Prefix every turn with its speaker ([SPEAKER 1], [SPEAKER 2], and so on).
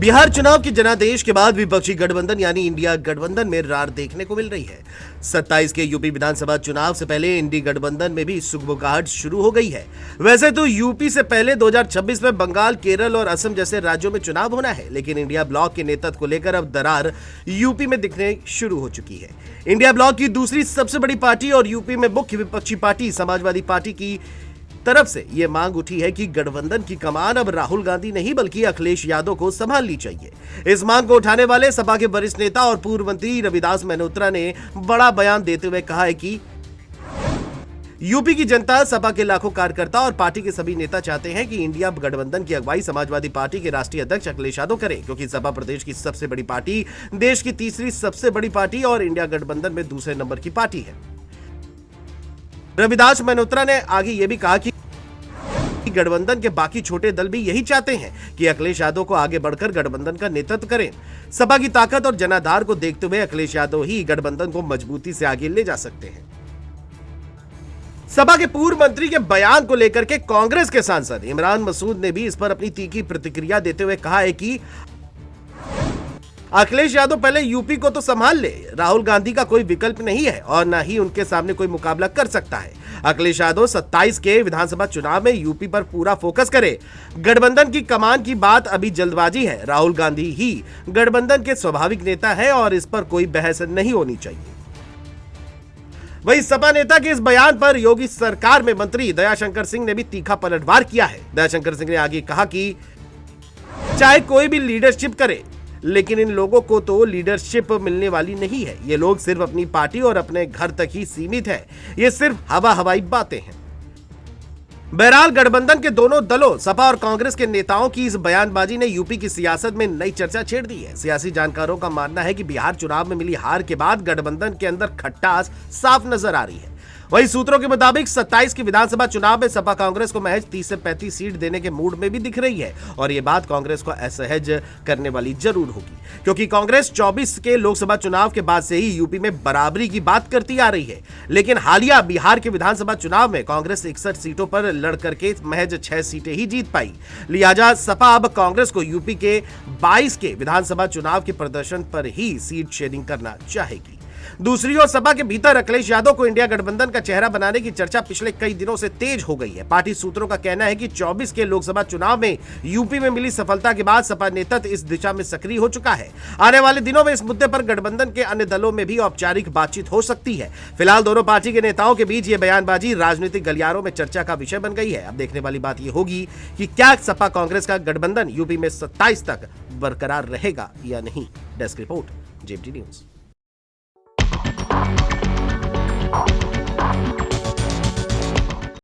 [SPEAKER 1] बिहार चुनाव के जनादेश के बाद विपक्षी गठबंधन यानी इंडिया गठबंधन में रार देखने को मिल रही है। 27 के यूपी विधानसभा चुनाव से पहले इंडी गठबंधन में भी सुगबुगाहट शुरू हो गई है। वैसे तो यूपी से पहले 2026 में बंगाल, केरल और असम जैसे राज्यों में चुनाव होना है, लेकिन इंडिया ब्लॉक के नेतृत्व को लेकर अब दरार यूपी में दिखने शुरू हो चुकी है। इंडिया ब्लॉक की दूसरी सबसे बड़ी पार्टी और यूपी में मुख्य विपक्षी पार्टी समाजवादी पार्टी की तरफ से यह मांग उठी है कि गठबंधन की कमान अब राहुल गांधी नहीं बल्कि अखिलेश यादव को संभालनी चाहिए। इस मांग को उठाने वाले सपा के वरिष्ठ नेता और पूर्व मंत्री रविदास मेहनोत्रा ने बड़ा बयान देते हुए कहा है कि यूपी की जनता, सपा के लाखों कार्यकर्ता और पार्टी के सभी नेता चाहते हैं कि इंडिया गठबंधन की अगुवाई समाजवादी पार्टी के राष्ट्रीय अध्यक्ष अखिलेश यादव करें, क्योंकि सपा प्रदेश की सबसे बड़ी पार्टी, देश की तीसरी सबसे बड़ी पार्टी और इंडिया गठबंधन में दूसरे नंबर की पार्टी है। रविदास मेहनोत्रा ने आगे यह भी कहा कि गठबंधन के बाकी छोटे दल भी यही चाहते हैं कि अखिलेश यादव को आगे बढ़कर गठबंधन का नेतृत्व करें। सपा की ताकत और जनाधार को देखते हुए अखिलेश यादव ही गठबंधन को मजबूती से आगे ले जा सकते हैं। सपा के पूर्व मंत्री के बयान को लेकर के कांग्रेस के सांसद इमरान मसूद ने भी इस पर अपनी तीखी प्रतिक्रिया देते हुए कहा है कि अखिलेश यादव पहले यूपी को तो संभाल ले, राहुल गांधी का कोई विकल्प नहीं है और न ही उनके सामने कोई मुकाबला कर सकता है। अखिलेश यादव 27 के विधानसभा चुनाव में यूपी पर पूरा फोकस करे। गठबंधन की कमान की बात अभी जल्दबाजी है। राहुल गांधी ही गठबंधन के स्वाभाविक नेता है और इस पर कोई बहस नहीं होनी चाहिए। वहीं सपा नेता के इस बयान पर योगी सरकार में मंत्री दयाशंकर सिंह ने भी तीखा पलटवार किया है। दयाशंकर सिंह ने आगे कहा कि चाहे कोई भी लीडरशिप करे, लेकिन इन लोगों को तो लीडरशिप मिलने वाली नहीं है। ये लोग सिर्फ अपनी पार्टी और अपने घर तक ही सीमित है। ये सिर्फ हवाई बातें हैं। बहरहाल गठबंधन के दोनों दलों सपा और कांग्रेस के नेताओं की इस बयानबाजी ने यूपी की सियासत में नई चर्चा छेड़ दी है। सियासी जानकारों का मानना है कि बिहार चुनाव में मिली हार के बाद गठबंधन के अंदर खटास साफ नजर आ रही है। वही सूत्रों के मुताबिक 27 की विधानसभा चुनाव में सपा कांग्रेस को महज 30 से 35 सीट देने के मूड में भी दिख रही है और ये बात कांग्रेस को असहज करने वाली जरूर होगी, क्योंकि कांग्रेस 24 के लोकसभा चुनाव के बाद से ही यूपी में बराबरी की बात करती आ रही है। लेकिन हालिया बिहार के विधानसभा चुनाव में कांग्रेस 61 सीटों पर लड़ करके महज 6 सीटें ही जीत पाई। लिहाजा सपा अब कांग्रेस को यूपी के 22 के विधानसभा चुनाव के प्रदर्शन पर ही सीट शेयरिंग करना चाहेगी। दूसरी ओर सपा के भीतर अखिलेश यादव को इंडिया गठबंधन का चेहरा बनाने की चर्चा पिछले कई दिनों से तेज हो गई है। पार्टी सूत्रों का कहना है कि 24 के लोकसभा चुनाव में यूपी में मिली सफलता के बाद सपा नेतृत्व इस दिशा में सक्रिय हो चुका है। आने वाले दिनों में इस मुद्दे पर गठबंधन के अन्य दलों में भी औपचारिक बातचीत हो सकती है। फिलहाल दोनों पार्टी के नेताओं के बीच ये बयानबाजी राजनीतिक गलियारों में चर्चा का विषय बन गई है। अब देखने वाली बात यह होगी कि क्या सपा कांग्रेस का गठबंधन यूपी में 27 तक बरकरार रहेगा या नहीं। Desk report, JMT news.